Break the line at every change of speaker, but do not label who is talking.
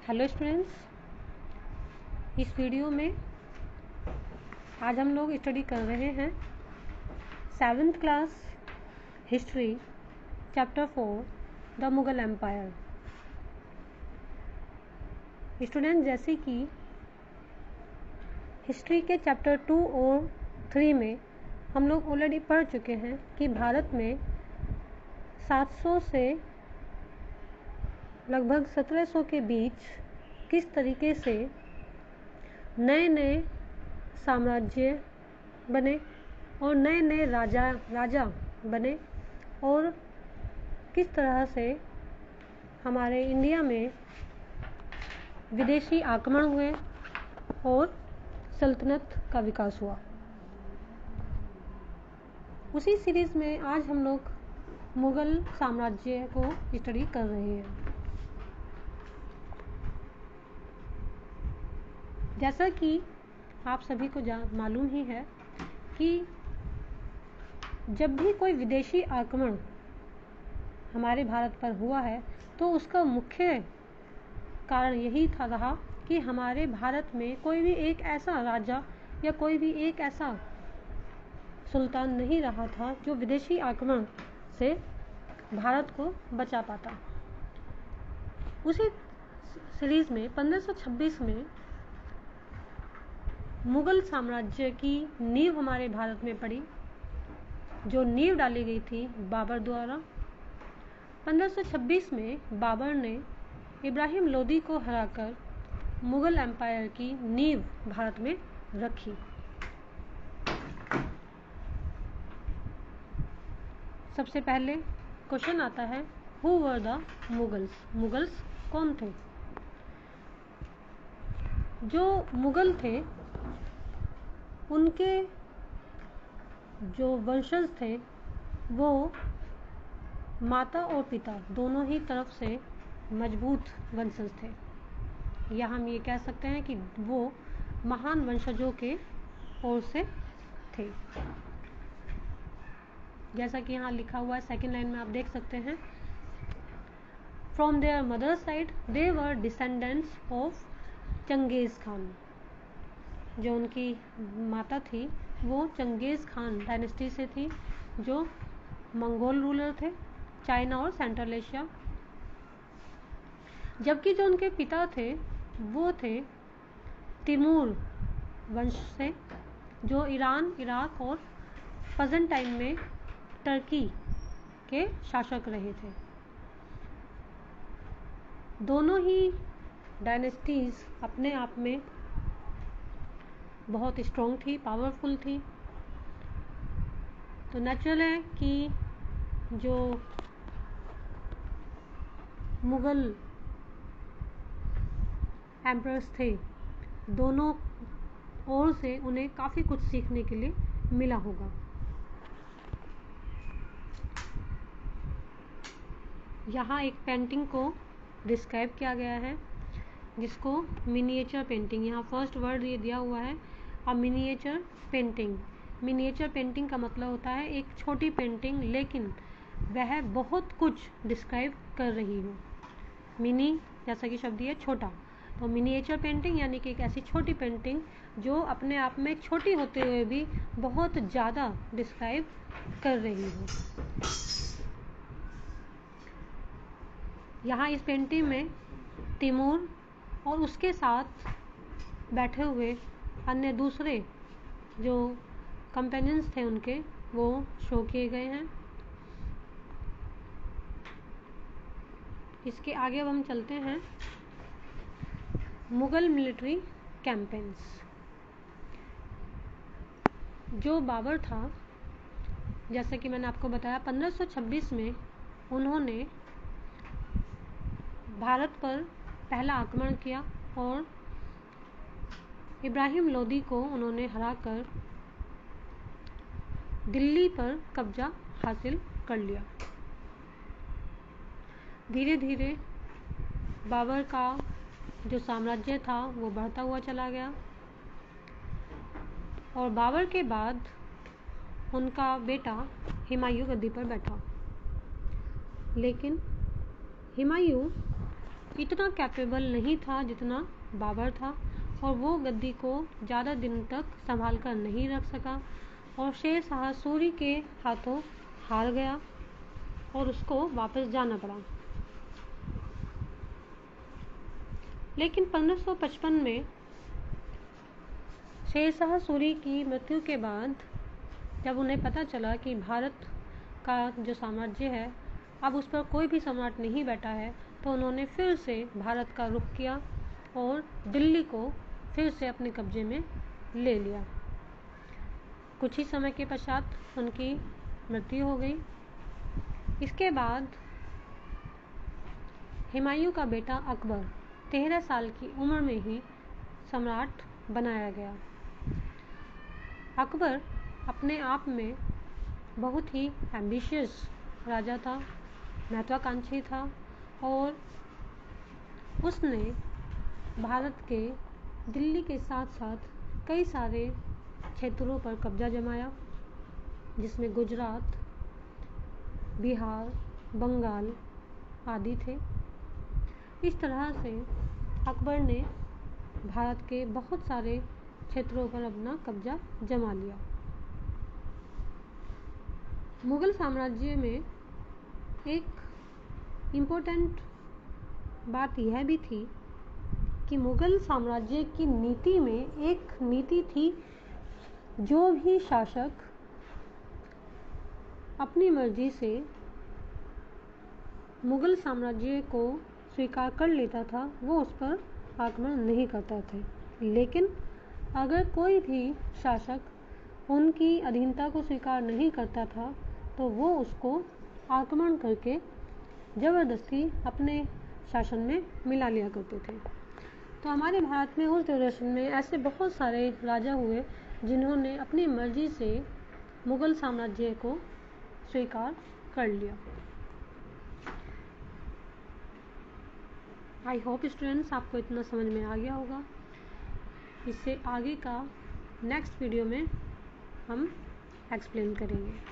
Hello students, इस video में आज हम लोग स्टडी कर रहे हैं 7th class history chapter 4 the Mughal empire. Student, जैसे कि हिस्ट्री के चैप्टर 2 और 3 में हम लोग ऑलरेडी पढ़ चुके हैं कि भारत में 700 से लगभग 1700 के बीच किस तरीके से नए नए साम्राज्य बने और नए नए राजा बने और किस तरह से हमारे इंडिया में विदेशी आक्रमण हुए और सल्तनत का विकास हुआ। उसी सीरीज़ में आज हम लोग मुगल साम्राज्य को स्टडी कर रहे हैं। जैसा कि आप सभी को मालूम ही है कि जब भी कोई विदेशी आक्रमण हमारे भारत पर हुआ है तो उसका मुख्य कारण यही रहा कि हमारे भारत में कोई भी एक ऐसा राजा या कोई भी एक ऐसा सुल्तान नहीं रहा था जो विदेशी आक्रमण से भारत को बचा पाता। उसी सीरीज में 1526 में मुगल साम्राज्य की नींव हमारे भारत में पड़ी, जो नींव डाली गई थी बाबर द्वारा। 1526 में बाबर ने इब्राहिम लोदी को हराकर मुगल एम्पायर की नींव भारत में रखी। सबसे पहले क्वेश्चन आता है, who were the Mughals? Mughals कौन थे? जो मुगल थे उनके जो वंशज थे वो माता और पिता दोनों ही तरफ से मजबूत वंशज थे, या हम ये कह सकते हैं कि वो महान वंशजों के ओर से थे। जैसा कि यहाँ लिखा हुआ है सेकेंड लाइन में आप देख सकते हैं, from their mother side they were descendants of Genghis Khan. जो उनकी माता थी वो चंगेज खान डायनेस्टी से थी, जो मंगोल रूलर थे चाइना और सेंट्रल एशिया। जबकि जो उनके पिता थे वो थे तिमूर वंश से, जो ईरान, इराक और पजन टाइम में टर्की के शासक रहे थे। दोनों ही डायनेस्टीज अपने आप में बहुत स्ट्रॉन्ग थी, पावरफुल थी। तो नेचुरल है कि जो मुगल एम्परर्स थे दोनों ओर से उन्हें काफ़ी कुछ सीखने के लिए मिला होगा। यहाँ एक पेंटिंग को डिस्क्राइब किया गया है जिसको मिनिएचर पेंटिंग, यहाँ फर्स्ट वर्ड ये दिया हुआ है, a miniature painting. Miniature painting का मतलब होता है एक छोटी पेंटिंग लेकिन वह बहुत कुछ डिस्क्राइब कर रही हो। मिनी जैसा कि शब्द है छोटा, तो मिनिएचर पेंटिंग यानी कि एक ऐसी छोटी पेंटिंग जो अपने आप में छोटी होते हुए भी बहुत ज़्यादा डिस्क्राइब कर रही हो। यहाँ इस पेंटिंग में तिमूर और उसके साथ बैठे हुए अन्य दूसरे जो कंपेनियंस थे उनके वो शो किए गए हैं। इसके आगे अब हम चलते हैं मुगल मिलिट्री कैंपेन्स। जो बाबर था, जैसे कि मैंने आपको बताया, 1526 में उन्होंने भारत पर पहला आक्रमण किया और इब्राहिम लोदी को उन्होंने हराकर दिल्ली पर कब्जा हासिल कर लिया। धीरे धीरे बाबर का जो साम्राज्य था वो बढ़ता हुआ चला गया और बाबर के बाद उनका बेटा हुमायूं गद्दी पर बैठा। लेकिन हुमायूं इतना कैपेबल नहीं था जितना बाबर था, और वो गद्दी को ज़्यादा दिन तक संभाल कर नहीं रख सका और शेर शाह सूरी के हाथों हार गया और उसको वापस जाना पड़ा। लेकिन 1555 में शेर शाह सूरी की मृत्यु के बाद जब उन्हें पता चला कि भारत का जो साम्राज्य है अब उस पर कोई भी सम्राट नहीं बैठा है, तो उन्होंने फिर से भारत का रुख किया और दिल्ली को फिर से अपने कब्जे में ले लिया। कुछ ही समय के पश्चात उनकी मृत्यु हो गई। इसके बाद हुमायूं का बेटा अकबर 13 साल की उम्र में ही सम्राट बनाया गया। अकबर अपने आप में बहुत ही एम्बिशियस राजा था, महत्वाकांक्षी था, और उसने भारत के दिल्ली के साथ साथ कई सारे क्षेत्रों पर कब्जा जमाया, जिसमें गुजरात, बिहार, बंगाल आदि थे। इस तरह से अकबर ने भारत के बहुत सारे क्षेत्रों पर अपना कब्जा जमा लिया। मुगल साम्राज्य में एक इम्पोर्टेंट बात यह भी थी कि मुगल साम्राज्य की नीति में एक नीति थी, जो भी शासक अपनी मर्जी से मुगल साम्राज्य को स्वीकार कर लेता था वो उस पर आक्रमण नहीं करता था। लेकिन अगर कोई भी शासक उनकी अधीनता को स्वीकार नहीं करता था तो वो उसको आक्रमण करके ज़बरदस्ती अपने शासन में मिला लिया करते थे। तो हमारे भारत में उस ड्यूरेशन में ऐसे बहुत सारे राजा हुए जिन्होंने अपनी मर्जी से मुगल साम्राज्य को स्वीकार कर लिया। आई होप स्टूडेंट्स आपको इतना समझ में आ गया होगा। इससे आगे का नेक्स्ट वीडियो में हम एक्सप्लेन करेंगे।